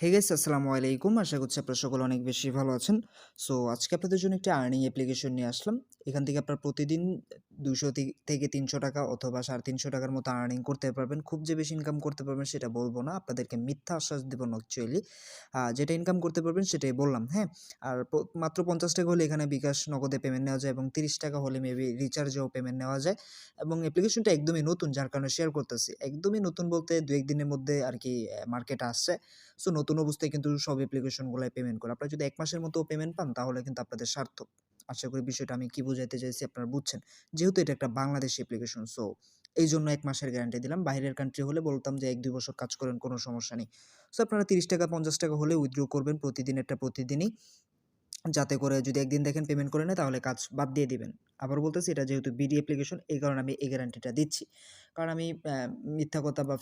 Hey guys আসসালামু আলাইকুম। আশা করছি আপনারা সকলে অনেক বেশি ভালো আছেন। সো আজকে আপনাদের জন্য একটি আর্নিং অ্যাপ্লিকেশন নিয়ে আসলাম। এখান থেকে আপনারা প্রতিদিন ২০০ থেকে ৩০০ টাকা অথবা ৳৩৫০ টাকার মতো আর্নিং করতে পারবেন। খুব যে বেশি ইনকাম করতে পারবেন সেটা বলব না। আপনাদেরকে মিথ্যা আশ্বাস দিব না অ্যাকচুয়ালি। যেটা ইনকাম করতে পারবেন সেটাই বললাম, হ্যাঁ? আর মাত্র ৳৫০ হলে এখানে বিকাশ নগদে পেমেন্ট নেওয়া যায় এবং ৳৩০ হলে মেবি রিচার্জেও পেমেন্ট নেওয়া যায় এবং অ্যাপ্লিকেশনটা একদমই নতুন যার কারণে শেয়ার করতেছি। একদমই নতুন বলতে ২-১ দিনের মধ্যে আরকি মার্কেটে আসছে। সো নতুন অবস্থায় কিন্তু সব অ্যাপ্লিকেশনগুলাই পেমেন্ট করে। আপনারা যদি ১ মাসের মতো পেমেন্ট পান তাহলে কিন্তু আপনাদের সার্থক। আশা করি বিষয়টা আমি কি বুঝাইতে চাইছি আপনারা বুঝছেন। যেহেতু এটা একটা বাংলাদেশী অ্যাপ্লিকেশন সো এইজন্য ১ মাসের গ্যারান্টি দিলাম। বাহিরের কান্ট্রি হলে বলতাম যে ১-২ বছর কাজ করেন কোনো সমস্যা নেই। সো আপনারা ৳৩০ ৳৫০ হলে উইথড্র করবেন প্রতিদিনেরটা প্রতিদিনই। যাতে করে যদি একদিন দেখেন পেমেন্ট করে নেয় তাহলে কাজ বাদ দিয়ে দিবেন। আবারও বলতেছি এটা যেহেতু বিডি অ্যাপ্লিকেশন এই কারণে আমি এই গ্যারান্টিটা দিচ্ছি। কারণ আমি মিথ্যা কথা বা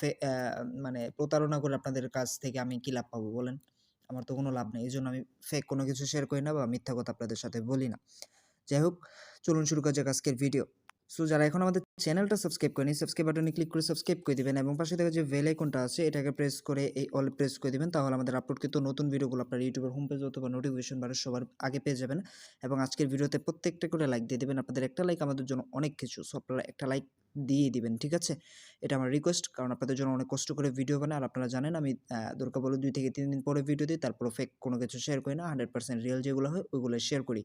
মানে প্রতারণা করে আপনাদের কাছ থেকে আমি কি লাভ পাবো বলেন? আমার তো কোনো লাভ নেই। এজন্য আমি ফেক কোনো কিছু শেয়ার করি না বা মিথ্যা কথা আপনাদের সাথে বলি না। যাই হোক, চলুন শুরু করা যাক আজকের ভিডিও। সো যারা এখন আমাদের চ্যানেলটা সাবস্ক্রাইব করেনি, সাবস্ক্রাইব বাটনে ক্লিক করে সাবস্ক্রাইব করে দিবেন এবং পাশে থাকা যে বেল আইকনটা আছে এটাকে প্রেস করে এই অল প্রেস করে দিবেন। তাহলে আমাদের আপলোডকৃত নতুন ভিডিওগুলো আপনার ইউটিউবের হোম পেজ অথবা নোটিফিকেশন বারে সবার আগে পেয়ে যাবেন এবং আজকের ভিডিওতে প্রত্যেকটা করে লাইক দিয়ে দিবেন। আপনাদের একটা লাইক আমাদের জন্য অনেক কিছু। সো আপনারা একটা লাইক দিয়েই দিবেন, ঠিক আছে? এটা আমার রিকোয়েস্ট কারণ আপনাদের জন্য অনেক কষ্ট করে ভিডিও বানাই আর আপনারা জানেন আমি দরকার পড়লে ২ থেকে ৩ দিন পরে ভিডিও দিই। তারপরও ফেক কোনো কিছু শেয়ার করি না। 100% রিয়াল যেগুলো হয় ওইগুলাই শেয়ার করি।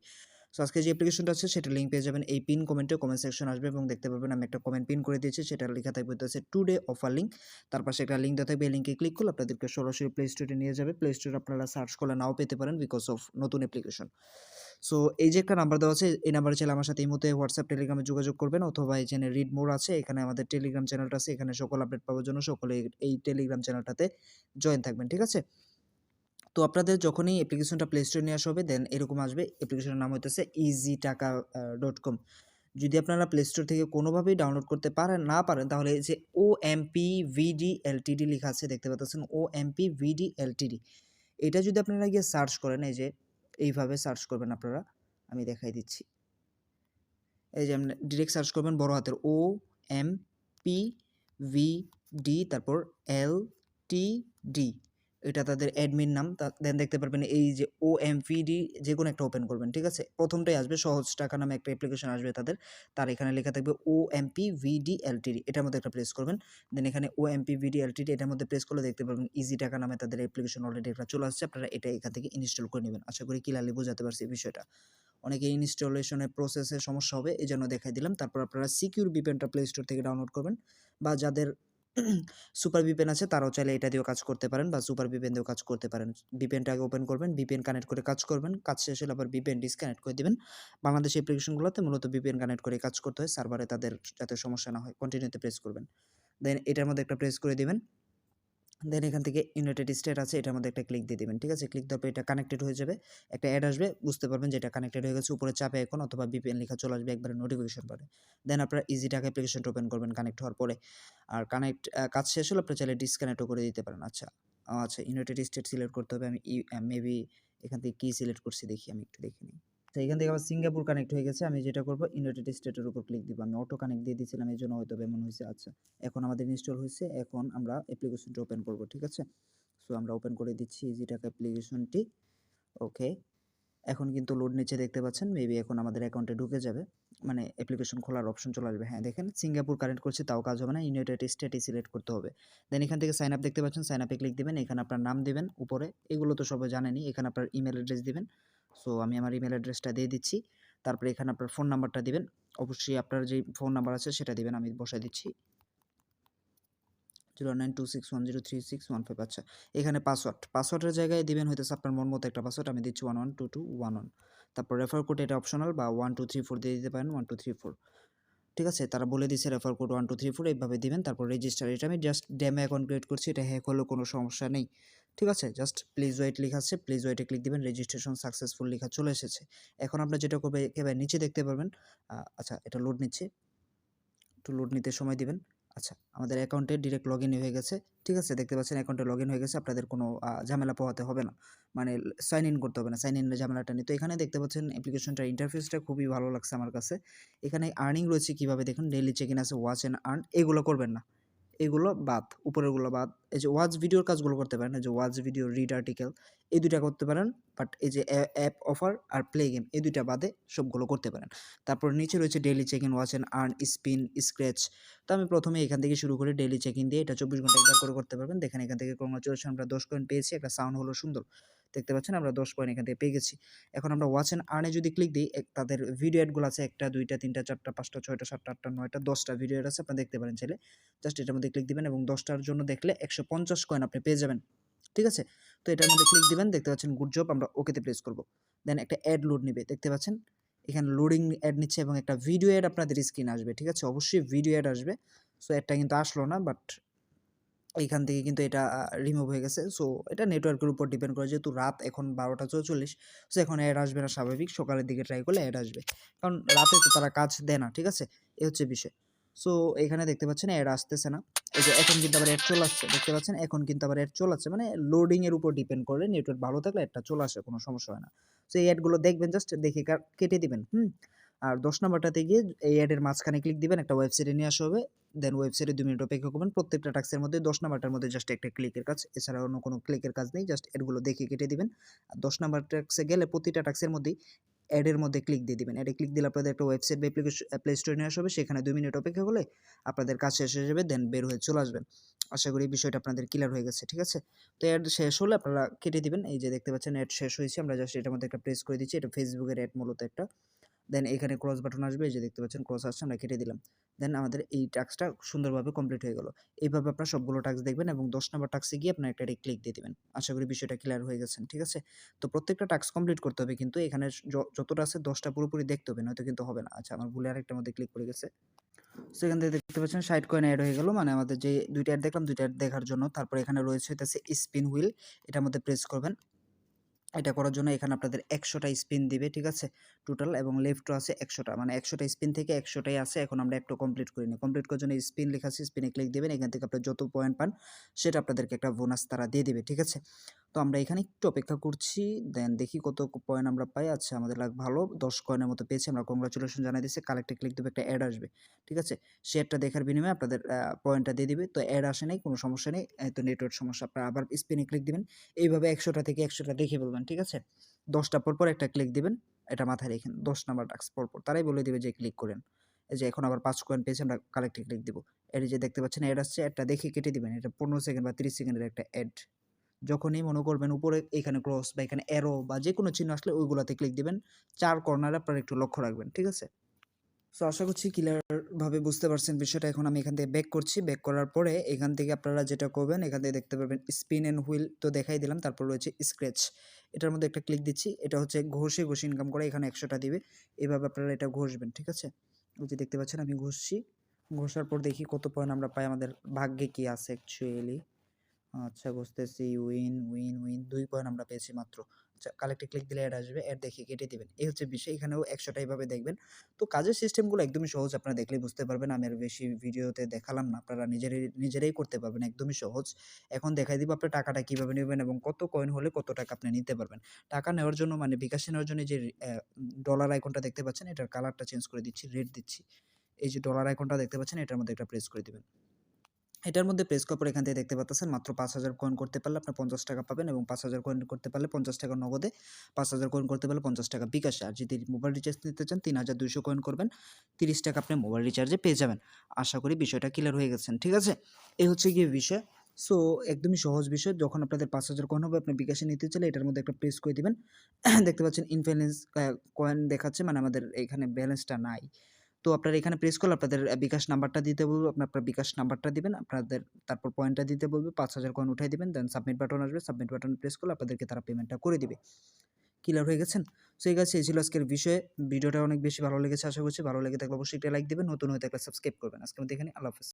সো আজকে যে অ্যাপ্লিকেশনটা আছে সেটার লিঙ্ক পেয়ে যাবেন এই পিন কমেন্টে, কমেন্ট সেকশন আসবে এবং দেখতে পারবেন আমি একটা কমেন্ট পিন করে দিয়েছি। সেটার লেখা থাকবে হচ্ছে টুডে অফার লিঙ্ক। তার পাশে একটা লিঙ্ক দেওয়া থাকবে। এই লিঙ্কে ক্লিক করলে আপনাদেরকে সরাসরি প্লে স্টোরে নিয়ে যাবে। প্লে স্টোরে আপনারা সার্চ করলে নাও পেতে পারেন বিকজ অফ নতুন অ্যাপ্লিকেশন। সো এই যে একটা নাম্বার দেওয়া আছে এই নাম্বারে চাইলে আমার সাথে এই মুহূর্তে WhatsApp, Telegram এ যোগাযোগ করবেন অথবা এখানে রিড মোর আছে। এখানে আমাদের টেলিগ্রাম চ্যানেলটা আছে। এখানে সকল আপডেট পাওয়ার জন্য সকলে এই টেলিগ্রাম চ্যানেলটাতে জয়েন থাকবেন। ঠিক আছে? তো আপনাদের যখনই অ্যাপ্লিকেশনটা প্লে স্টোরে নিয়ে আসা হবে দেন এরকম আসবে। অ্যাপ্লিকেশনের নাম হইতেছে ইজিটাকা .com। যদি আপনারা প্লে স্টোর থেকে কোনোভাবেই ডাউনলোড করতে না পারেন তাহলে এই যে OMPVD LTD লেখা আছে দেখতে পাচ্ছেন OMPVD LTD। এটা যদি আপনারা গিয়ে সার্চ করেন এই যে এইভাবে সার্চ করবেন আপনারা। আমি দেখাই দিচ্ছি। এই যে আপনি ডিরেক্ট সার্চ করবেন বড় হাতের OMPVD তারপর LTD এটা তাদের অ্যাডমিন নাম। দেন দেখতে পারবেন এই যে OMVD যেকোনো একটা ওপেন করবেন, ঠিক আছে? প্রথমটাই আসবে সহজ টাকা নামে একটা অ্যাপ্লিকেশন আসবে তাদের। তার এখানে লেখা থাকবে OMPVD LTD এটার মধ্যে একটা প্রেস করবেন। দেন এখানে OMPVD LTD এটার মধ্যে প্রেস করলে দেখতে পারবেন ইজি টাকা নামে তাদের অ্যাপ্লিকেশন অলরেডি একটা চলে আসছে। আপনারা এটা এখান থেকে ইনস্টল করে নিবেন। আশা করি ক্লিয়ারলি বোঝাতে পারছি বিষয়টা। অনেকে ইনস্টলেশনের প্রসেসে সমস্যা হবে এজন্য দেখাই দিলাম। তারপর আপনারা সিকিউর ভিপিএনটা প্লে স্টোর থেকে ডাউনলোড করবেন বা যাদের সুপার ভিপিএন আছে তারাও চাইলে এটা দিয়েও কাজ করতে পারেন বা সুপার ভিপিএন দিয়েও কাজ করতে পারেন। ভিপিএনটা আগে ওপেন করবেন, ভিপিএন কানেক্ট করে কাজ করবেন। কাজ শেষ হলে আবার ভিপিএন ডিসকানেক্ট করে দিবেন। বাংলাদেশি অ্যাপ্লিকেশনগুলোতে মূলত ভিপিএন কানেক্ট করে কাজ করতে হয় সার্ভারে তাদের যাতে সমস্যা না হয়। কন্টিনিউতে প্রেস করবেন। দেন এটার মধ্যে একটা প্রেস করে দিবেন। দেন এখান থেকে ইউনাইটেড স্টেট আছে এটার মধ্যে একটা ক্লিক দিয়ে দিবেন। ঠিক আছে? ক্লিক দেওয়ার পর এটা কানেক্টেড হয়ে যাবে। একটা অ্যাড আসবে বুঝতে পারবেন যে এটা কানেক্টেড হয়ে গেছে। উপরে চাপে আইকন অথবা ভিপিএন লেখা চলে আসবে একবারে নোটিফিকেশন বারে। দেন আপনারা ইজি টাকা অ্যাপ্লিকেশনটা ওপেন করবেন কানেক্ট হওয়ার পরে। আর কাজ শেষ হলে আপনারা চাইলে ডিসকানেক্টও করে দিতে পারেন। আচ্ছা ইউনাইটেড স্টেট সিলেক্ট করতে হবে। আমি মেবি এখান থেকে কি সিলেক্ট করছি দেখি আমি একটু দেখে নিই। তো এখান থেকে আবার সিঙ্গাপুর কানেক্ট হয়ে গেছে। আমি যেটা করব ইউনাইটেড স্টেটের উপর ক্লিক দিব। আমি অটো কানেক্ট দিয়ে দিয়েছিলাম এজন্য হয়তো এমন হইছে। আচ্ছা। এখন আমাদের ইনস্টল হইছে। এখন আমরা অ্যাপ্লিকেশনটা ওপেন করব। ঠিক আছে? সো আমরা ওপেন করে দিচ্ছি ইজি টাকা অ্যাপ্লিকেশনটি। ওকে। এখন কিন্তু লোড নিচ্ছে দেখতে পাচ্ছেন। মেবি এখন আমাদের অ্যাকাউন্টে ঢুকে যাবে। মানে অ্যাপ্লিকেশন খোলার অপশন চলে আসবে। হ্যাঁ, দেখেন সিঙ্গাপুর কানেক্ট করছি তাও কাজ হবে না। ইউনাইটেড স্টেটই সিলেক্ট করতে হবে। দেন এখান থেকে সাইন আপ দেখতে পাচ্ছেন। সাইন আপে ক্লিক দিবেন। এখানে আপনার নাম দিবেন উপরে। এগুলো তো সবাই জানেনই। এখানে আপনার ইমেইল অ্যাড্রেস দিবেন। সো আমি আমার ইমেইল অ্যাড্রেসটা দিয়ে দিচ্ছি। তারপরে এখানে আপনার ফোন নাম্বারটা দিবেন। অবশ্যই আপনার যেই ফোন নাম্বার আছে সেটা দিবেন। আমি বসায় দিচ্ছি। 0926103615 আচ্ছা। এখানে পাসওয়ার্ডের জায়গায় দিবেন হইতেছে আপনার মন মতো একটা পাসওয়ার্ড। আমি দিচ্ছি 112211। তারপর রেফার কোড এটা অপশনাল বা 1234 দিয়ে দিতে পারেন 1234। ঠিক আছে? তারা বলে দিছে রেফার কোড 1234 এইভাবে দিবেন। তারপর রেজিস্টার এটা আমি জাস্ট ডেমো অ্যাকাউন্ট ক্রিয়েট করছি। এটা হ্যাক হলেও কোনো সমস্যা নেই। ঠিক আছে? জাস্ট প্লিজ ওয়েট লেখা আছে। প্লিজ ওয়েটে ক্লিক দিবেন। রেজিস্ট্রেশন সাকসেসফুল লেখা চলে এসেছে। এখন আপনারা যেটা করবেন একেবারে নিচে দেখতে পারবেন। আচ্ছা এটা লোড নিচ্ছে। একটু লোড নিতে সময় দিবেন। আচ্ছা, আমাদের অ্যাকাউন্টে ডিরেক্ট লগইন হয়ে গেছে। ঠিক আছে? দেখতে পাচ্ছেন অ্যাকাউন্টে লগইন হয়ে গেছে। আপনাদের কোনো ঝামেলা পোহাতে হবে না। মানে সাইন ইন করতে হবে না। সাইন ইনের ঝামেলাটা নেই। তো এখানে দেখতে পাচ্ছেন অ্যাপ্লিকেশনটার ইন্টারফেসটা খুবই ভালো লাগছে আমার কাছে। এখানে আর্নিং রয়েছে কিভাবে দেখুন ডেইলি চেক ইন আছে ওয়াচ অ্যান্ড আর্ন এগুলো করবেন না। এগুলো বাদ, উপরেরগুলো বাদ। এই যে ওয়াচ ভিডিওর কাজগুলো করতে পারেন। এই যে ওয়াচ ভিডিও, রিড আর্টিকেল এই ২ টা করতে পারেন। বাট এই যে অ্যাপ অফার আর প্লে গেম এই ২ টা বাদে সবগুলো করতে পারেন। তারপর নিচে রয়েছে daily check in, watch and earn, spin, scratch. তো আমি ১ম এ এখান থেকে শুরু করি ডেইলি চেক ইন দিয়ে। এটা ২৪ ঘন্টা একবার করে করতে পারবেন। দেখেন এখান থেকে কংগ্রাচুলেশন আমরা ১০ কয়েন পেয়েছি। একটা সাউন্ড হলো সুন্দর। দেখতে পাচ্ছেন আমরা ১০ কয়েন এখান থেকে পেয়ে গেছি। এখন আমরা ওয়াচ অ্যান্ড আর্ন এ যদি ক্লিক দিই, তাদের ভিডিও অ্যাড গুলো আছে ১ টা, ২ টা, ৩ টা, ৪ টা, ৫ টা, ৬ টা, ৭ টা, ৮ টা, ৯ টা, ১০ টা ভিডিও অ্যাড আছে। আপনারা দেখতে পারেন চাইলে। জাস্ট এটার মধ্যে ক্লিক দিবেন এবং ১০ টার জন্য দেখলে ১৫০ কয়েন আপনি পেয়ে যাবেন। ঠিক আছে? তো এটার মধ্যে ক্লিক দিবেন। দেখতে পাচ্ছেন গুড জব। আমরা ওকেতে প্রেস করব। দেন একটা অ্যাড লোড নিবে। দেখতে পাচ্ছেন? এখানে লোডিং অ্যাড নিচ্ছে এবং একটা ভিডিও অ্যাড আপনাদের স্ক্রিনে আসবে। ঠিক আছে? অবশ্যই ভিডিও অ্যাড আসবে। সো অ্যাডটা কিন্তু আসলো না, বাট এইখান থেকে কিন্তু এটা রিমুভ হয়ে গেছে। সো এটা নেটওয়ার্কের উপর ডিপেন্ড করে, যেহেতু রাত এখন ১২টা ৪৪। সো এখন অ্যাড আসবে না স্বাভাবিক। সকালের দিকে ট্রাই করলে অ্যাড আসবে। কারণ রাতে তো তারা কাজ দেয় না। ঠিক আছে? এই হচ্ছে বিষয়। সো এখানে দেখতে পাচ্ছেন অ্যাড আসতেছে না। এই যে এখন কিন্তু আবার অ্যাড চলে আসছে। দেখতে পাচ্ছেন? এখন কিন্তু আবার অ্যাড চলে আসছে। মানে লোডিং এর উপর ডিপেন্ড করে। নেটওয়ার্ক ভালো থাকলে অ্যাডটা চলে আসে, কোনো সমস্যা হয় না। সো এই অ্যাডগুলো দেখবেন, জাস্ট দেখে কেটে দিবেন। আর ১০ নাম্বারটাতে গিয়ে এই অ্যাডের মাঝখানে ক্লিক দিবেন। একটা ওয়েবসাইটে নিয়ে আসা হবে। দেন ওয়েবসাইটে ২ মিনিট অপেক্ষা করবেন। প্রত্যেকটা টাস্কের মধ্যে ১০ নাম্বারটার মধ্যে জাস্ট একটা ক্লিকের কাজ। এছাড়া অন্য কোনো ক্লিকের কাজ নেই। জাস্ট এডগুলো দেখে কেটে দিবেন। আর ১০ নাম্বার টাস্কে গেলে প্রতিটা টাস্কের মধ্যেই অ্যাডের মধ্যে ক্লিক দিয়ে দিবেন। অ্যাডে ক্লিক দিলে আপনাদের একটা ওয়েবসাইট বা প্লে স্টোরে নিয়ে আসা হবে। সেখানে ২ মিনিট অপেক্ষা করলে আপনাদের কাজ শেষ হয়ে যাবে। দেন বের হয়ে চলে আসবেন। আশা করি এই বিষয়টা আপনাদের ক্লিয়ার হয়ে গেছে। ঠিক আছে? তো অ্যাড শেষ হলে আপনারা কেটে দিবেন। এই যে দেখতে পাচ্ছেন অ্যাড শেষ হয়েছে। আমরা জাস্ট এটার মধ্যে একটা প্রেস করে দিচ্ছি। এটা ফেসবুকের অ্যাড মূলত একটা। দেন এখানে ক্রস বাটন আসবে। এই যে দেখতে পাচ্ছেন ক্রস আসছে, আমরা কেটে দিলাম। দেন আমাদের এই টাস্কটা সুন্দরভাবে কমপ্লিট হয়ে গেল। এইভাবে আপনারা সবগুলো টাস্ক দেখবেন এবং ১০ নাম্বার টাস্কে গিয়ে আপনারা একটা ক্লিক দিয়ে দিবেন। আশা করি বিষয়টা ক্লিয়ার হয়ে গেছেন। ঠিক আছে? তো প্রত্যেকটা টাস্ক কমপ্লিট করতে হবে, কিন্তু এখানে যতটা আছে ১০ টা পুরোপুরি দেখতে হবে, নয়তো কিন্তু হবে না। আচ্ছা, আমার ভুলে আরেকটার মধ্যে ক্লিক পড়ে গেছে। সো এখান থেকে দেখতে পাচ্ছেন ৬০ কয়েন এড হয়ে গেল। মানে আমাদের যে ২ টা এড দেখলাম, ২ টা এড দেখার জন্য। তারপর এখানে রয়েছে হইতাছে স্পিন হুইল। এটার মধ্যে প্রেস করবেন। এটা করার জন্য এখানে আপনাদের ১০০ টা স্পিন দিবে, ঠিক আছে? টোটাল এবং লেফটও আছে ১০০ টা। মানে ১০০ টা স্পিন থেকে ১০০ টাই আছে। এখন আমরা একটাও কমপ্লিট করিনি। কমপ্লিট করার জন্য স্পিন লেখা আছে, স্পিনে ক্লিক দিবেন। এখান থেকে আপনারা যত পয়েন্ট পান সেটা আপনাদেরকে একটা বোনাস তারা দিয়ে দিবে, ঠিক আছে? তো আমরা এখানে একটু অপেক্ষা করছি। দেন দেখি কত পয়েন্ট আমরা পাই। আচ্ছা, আমাদের লাক ভালো ১০ কয়েনের মতো পেয়েছি। আমরা কংগ্রাচুলেশন জানাই দিচ্ছি। কালেক্টে ক্লিক দিবে, একটা অ্যাড আসবে, ঠিক আছে? সে অ্যাডটা দেখার বিনিময়ে আপনাদের পয়েন্টটা দিয়ে দিবে। তো অ্যাড আসে নাই, কোনো সমস্যা নেই। তো নেটওয়ার্ক সমস্যা। আপনারা আবার স্পিনে ক্লিক দিবেন। এইভাবে ১০০ টা থেকে ১০০ টা দেখে ফেলবেন, ঠিক আছে? ১০ টা পরপর একটা ক্লিক দিবেন। এটা মাথায় রেখেন। ১০ নাম্বার টাস্ক পরপর। তারাই বলে দিবে যে ক্লিক করেন। এই যে এখন আবার ৫ কয়েন পেয়েছি, আমরা কালেক্টে ক্লিক দিব। এর এই যে দেখতে পাচ্ছেন অ্যাড আসছে, অ্যাডটা দেখে কেটে দিবেন। এটা ১৫ সেকেন্ড বা ৩০ সেকেন্ডের একটা অ্যাড। যখনই মনে করবেন উপরে এখানে ক্রস বা এখানে অ্যারো বা যেকোনো চিহ্ন আসলে ওইগুলাতে ক্লিক দিবেন। ৪ কর্নারে আপনারা একটু লক্ষ্য রাখবেন। ঠিক আছে? সো আশা করছি ক্লিয়ার ভাবে বুঝতে পারছেন বিষয়টা। এখন আমি এখান থেকে ব্যাক করছি। ব্যাক করার পরে এখান থেকে আপনারা যেটা করবেন, এখান থেকে দেখতে পারবেন স্পিন অ্যান্ড হুইল তো দেখাই দিলাম। তারপর রয়েছে স্ক্র্যাচ। এটার মধ্যে একটা ক্লিক দিচ্ছি। এটা হচ্ছে ঘষে ইনকাম করে। এখানে ১০০ টা দিবে। এভাবে আপনারা এটা ঘষবেন। ঠিক আছে? ওই যে দেখতে পাচ্ছেন আমি ঘষছি। ঘষার পর দেখি কত পয়েন্ট আমরা পাই। আমাদের ভাগ্যে কি আছে অ্যাকচুয়ালি। আচ্ছা, বুঝতেছি। উইন ২ পয়েন্ট আমরা পেয়েছি মাত্র। আচ্ছা, কালেক্টে ক্লিক দিলে অ্যাড আসবে। অ্যাড দেখে কেটে দিবেন। এই হচ্ছে বিষয়। এখানেও ১০০ টা এভাবে দেখবেন। তো কাজের সিস্টেমগুলো একদমই সহজ। আপনারা দেখলেই বুঝতে পারবেন। আমি আর বেশি ভিডিওতে দেখালাম না। আপনারা নিজেরাই করতে পারবেন। একদমই সহজ। এখন দেখাই দিব আপনি টাকাটা কিভাবে নেবেন এবং কত কয়েন হলে কত টাকা আপনি নিতে পারবেন। টাকা নেওয়ার জন্য মানে বিকাশে নেওয়ার জন্য যে ডলার আইকনটা দেখতে পাচ্ছেন, এটার কালারটা চেঞ্জ করে দিচ্ছি, রেড দিচ্ছি। এই যে ডলার আইকনটা দেখতে পাচ্ছেন, এটার মধ্যে একটা প্রেস করে দিবেন। এটার মধ্যে প্রেস করার পর এখান থেকে দেখতে পাচ্ছেন মাত্র ৫,০০০ কয়েন করতে পারলে আপনি ৳৫০ পাবেন এবং ৫,০০০ কয়েন করতে পারলে ৳৫০ নগদে, ৫,০০০ কয়েন করতে পারলে ৳৫০ বিকাশে। আর যদি মোবাইল রিচার্জ নিতে চান ৩,২০০ কয়েন করবেন, ৳৩০ আপনি মোবাইল রিচার্জে পেয়ে যাবেন। আশা করি বিষয়টা ক্লিয়ার হয়ে গেছেন। ঠিক আছে? এই হচ্ছে গিয়ে বিষয়। সো একদমই সহজ বিষয়। যখন আপনাদের ৫,০০০ কয়েন হবে আপনি বিকাশে নিতে চাইলে এটার মধ্যে একটা প্রেস করে দিবেন। দেখতে পাচ্ছেন ইনফ্লুয়েন্স কয়েন দেখাচ্ছে, মানে আমাদের এখানে ব্যালেন্সটা নাই। তো আপনারা এখানে প্রেস করলে আপনাদের বিকাশ নাম্বারটা দিতে বলবে। আপনার বিকাশ নাম্বারটা দিবেন। আপনাদের তারপর পয়েন্টটা দিতে বলবে। ৫,০০০ কয়েন উঠাই দিবেন। দেন সাবমিট বাটন আসবে। সাবমিট বাটনে প্রেস করলে আপনাদেরকে তারা পেমেন্টটা করে দিবে। ক্লিয়ার হয়ে গেছেন? সো এই গাইস, এই ছিল আজকের বিষয়। ভিডিওটা অনেক বেশি ভালো লেগেছে আশা করছি। ভালো লেগে থাকলে অবশ্যই একটা লাইক দিবেন। নতুন হয়ে থাকলে সাবস্ক্রাইব করবেন। আজকের মতো এখানেই। আল্লাহ হাফেজ।